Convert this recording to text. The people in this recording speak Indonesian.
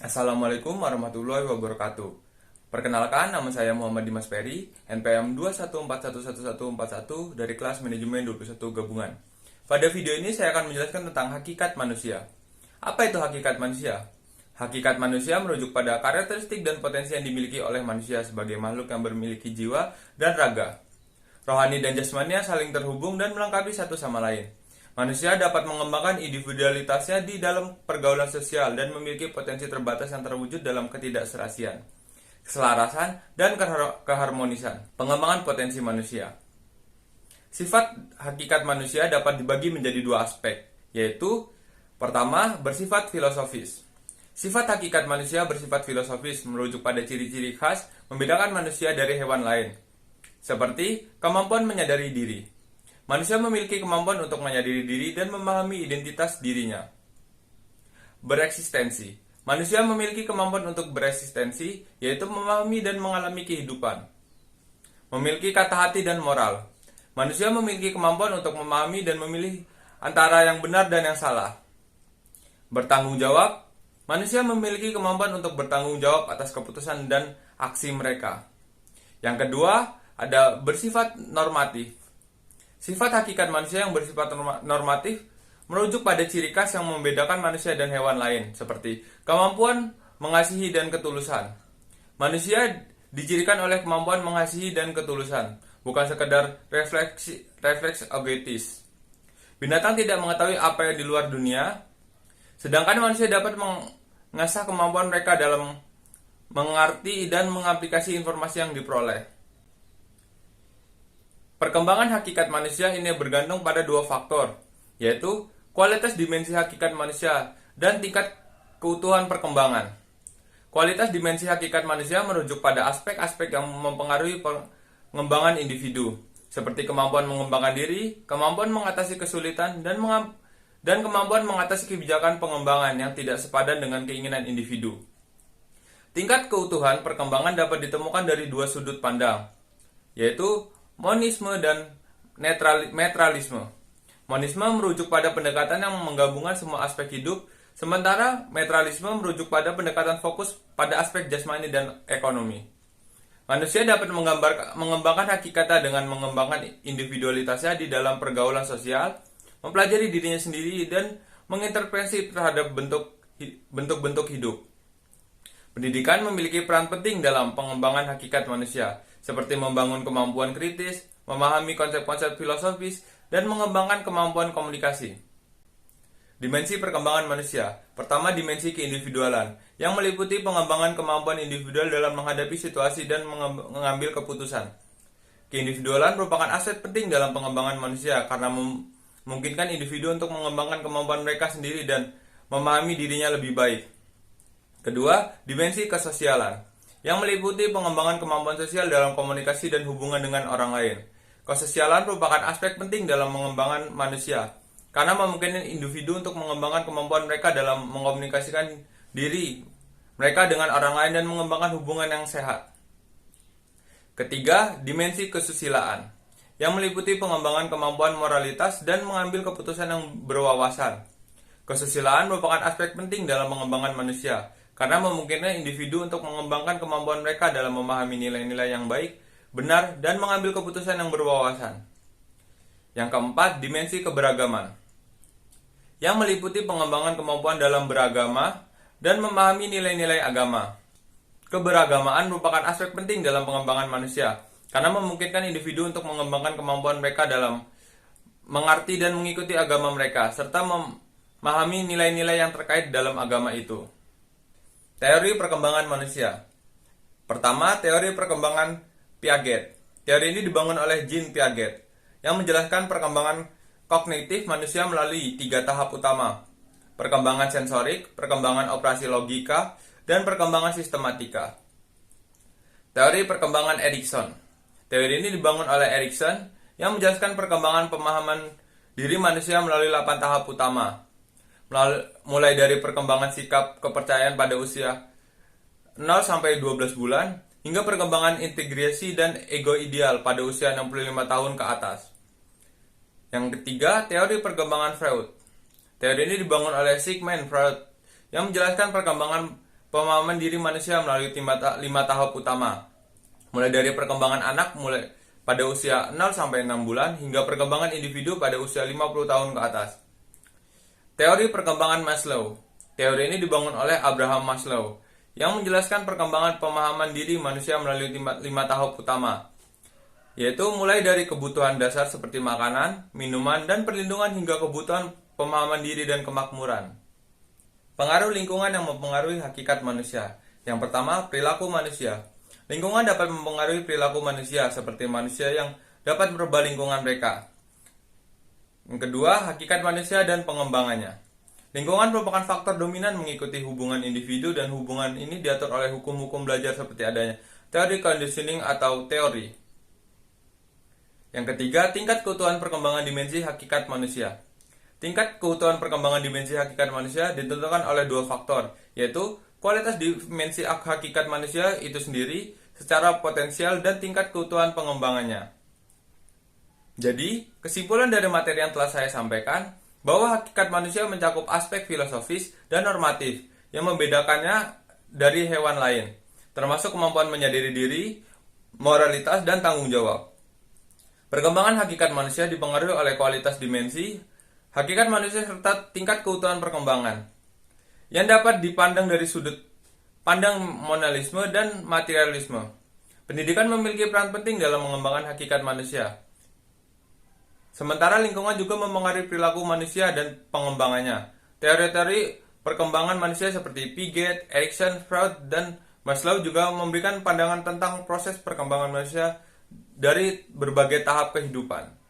Assalamualaikum warahmatullahi wabarakatuh. Perkenalkan, nama saya Muhammad Dimas Peri, NPM 214111141 dari kelas manajemen 21 gabungan. Pada video ini saya akan menjelaskan tentang hakikat manusia. Apa itu hakikat manusia? Hakikat manusia merujuk pada karakteristik dan potensi yang dimiliki oleh manusia sebagai makhluk yang memiliki jiwa dan raga. Rohani dan jasmaninya saling terhubung dan melengkapi satu sama lain. Manusia dapat mengembangkan individualitasnya di dalam pergaulan sosial dan memiliki potensi terbatas yang terwujud dalam ketidakserasian, keselarasan, dan keharmonisan. Pengembangan potensi manusia. Sifat hakikat manusia dapat dibagi menjadi dua aspek, yaitu pertama, bersifat filosofis. Sifat hakikat manusia bersifat filosofis merujuk pada ciri-ciri khas membedakan manusia dari hewan lain, seperti kemampuan menyadari diri. Manusia memiliki kemampuan untuk menyadari diri dan memahami identitas dirinya. Bereksistensi. Manusia memiliki kemampuan untuk bereksistensi, yaitu memahami dan mengalami kehidupan. Memiliki kata hati dan moral. Manusia memiliki kemampuan untuk memahami dan memilih antara yang benar dan yang salah. Bertanggung jawab. Manusia memiliki kemampuan untuk bertanggung jawab atas keputusan dan aksi mereka. Yang kedua, ada bersifat normatif. Sifat hakikat manusia yang bersifat normatif merujuk pada ciri khas yang membedakan manusia dan hewan lain, seperti kemampuan mengasihi dan ketulusan. Manusia dicirikan oleh kemampuan mengasihi dan ketulusan, bukan sekedar refleks egois. Binatang tidak mengetahui apa yang di luar dunia, sedangkan manusia dapat mengasah kemampuan mereka dalam mengerti dan mengaplikasi informasi yang diperoleh. Perkembangan hakikat manusia ini bergantung pada dua faktor, yaitu kualitas dimensi hakikat manusia dan tingkat keutuhan perkembangan. Kualitas dimensi hakikat manusia merujuk pada aspek-aspek yang mempengaruhi pengembangan individu, seperti kemampuan mengembangkan diri, kemampuan mengatasi kesulitan, dan kemampuan mengatasi kebijakan pengembangan yang tidak sepadan dengan keinginan individu. Tingkat keutuhan perkembangan dapat ditemukan dari dua sudut pandang, yaitu monisme dan metralisme. Monisme merujuk pada pendekatan yang menggabungkan semua aspek hidup, sementara metralisme merujuk pada pendekatan fokus pada aspek jasmani dan ekonomi. Manusia dapat mengembangkan hakikatnya dengan mengembangkan individualitasnya di dalam pergaulan sosial, mempelajari dirinya sendiri, dan mengintervensi terhadap bentuk-bentuk hidup. Pendidikan memiliki peran penting dalam pengembangan hakikat manusia, seperti membangun kemampuan kritis, memahami konsep-konsep filosofis, dan mengembangkan kemampuan komunikasi. Dimensi perkembangan manusia. Pertama, dimensi keindividualan, yang meliputi pengembangan kemampuan individual dalam menghadapi situasi dan mengambil keputusan. Keindividualan merupakan aset penting dalam pengembangan manusia karena memungkinkan individu untuk mengembangkan kemampuan mereka sendiri dan memahami dirinya lebih baik. Kedua, dimensi kesosialan, yang meliputi pengembangan kemampuan sosial dalam komunikasi dan hubungan dengan orang lain. Kesosialan merupakan aspek penting dalam mengembangkan manusia, karena memungkinkan individu untuk mengembangkan kemampuan mereka dalam mengkomunikasikan diri mereka dengan orang lain dan mengembangkan hubungan yang sehat. Ketiga, dimensi kesusilaan, yang meliputi pengembangan kemampuan moralitas dan mengambil keputusan yang berwawasan. Kesusilaan merupakan aspek penting dalam mengembangkan manusia, karena memungkinkan individu untuk mengembangkan kemampuan mereka dalam memahami nilai-nilai yang baik, benar, dan mengambil keputusan yang berwawasan. Yang keempat, dimensi keberagaman, yang meliputi pengembangan kemampuan dalam beragama dan memahami nilai-nilai agama. Keberagamaan merupakan aspek penting dalam pengembangan manusia, karena memungkinkan individu untuk mengembangkan kemampuan mereka dalam mengerti dan mengikuti agama mereka, serta memahami nilai-nilai yang terkait dalam agama itu. Teori perkembangan manusia. Pertama, teori perkembangan Piaget. Teori ini dibangun oleh Jean Piaget, yang menjelaskan perkembangan kognitif manusia melalui 3 tahap utama: perkembangan sensorik, perkembangan operasi logika, dan perkembangan sistematika. Teori perkembangan Erikson. Teori ini dibangun oleh Erikson, yang menjelaskan perkembangan pemahaman diri manusia melalui 8 tahap utama, mulai dari perkembangan sikap kepercayaan pada usia 0 sampai 12 bulan, hingga perkembangan integrasi dan ego ideal pada usia 65 tahun ke atas. Yang ketiga, teori perkembangan Freud. Teori ini dibangun oleh Sigmund Freud, yang menjelaskan perkembangan pemahaman diri manusia melalui 5 tahap utama. Mulai dari perkembangan anak mulai pada usia 0 sampai 6 bulan hingga perkembangan individu pada usia 50 tahun ke atas. Teori perkembangan Maslow. Teori ini dibangun oleh Abraham Maslow yang menjelaskan perkembangan pemahaman diri manusia melalui 5 tahap utama, yaitu mulai dari kebutuhan dasar seperti makanan, minuman, dan perlindungan hingga kebutuhan pemahaman diri dan kemakmuran. Pengaruh lingkungan yang mempengaruhi hakikat manusia. Yang pertama, perilaku manusia. Lingkungan dapat mempengaruhi perilaku manusia, seperti manusia yang dapat merubah lingkungan mereka. Yang kedua, hakikat manusia dan pengembangannya. Lingkungan merupakan faktor dominan mengikuti hubungan individu, dan hubungan ini diatur oleh hukum-hukum belajar seperti adanya teori conditioning atau teori. Yang ketiga, tingkat keutuhan perkembangan dimensi hakikat manusia. Tingkat keutuhan perkembangan dimensi hakikat manusia ditentukan oleh 2 faktor, yaitu kualitas dimensi hakikat manusia itu sendiri secara potensial dan tingkat keutuhan pengembangannya. Jadi, kesimpulan dari materi yang telah saya sampaikan, bahwa hakikat manusia mencakup aspek filosofis dan normatif yang membedakannya dari hewan lain, termasuk kemampuan menyadari diri, moralitas, dan tanggung jawab. Perkembangan hakikat manusia dipengaruhi oleh kualitas dimensi hakikat manusia serta tingkat keutuhan perkembangan yang dapat dipandang dari sudut pandang monisme dan materialisme. Pendidikan memiliki peran penting dalam mengembangkan hakikat manusia. Sementara lingkungan juga mempengaruhi perilaku manusia dan pengembangannya. Teori-teori perkembangan manusia seperti Piaget, Erikson, Freud, dan Maslow juga memberikan pandangan tentang proses perkembangan manusia dari berbagai tahap kehidupan.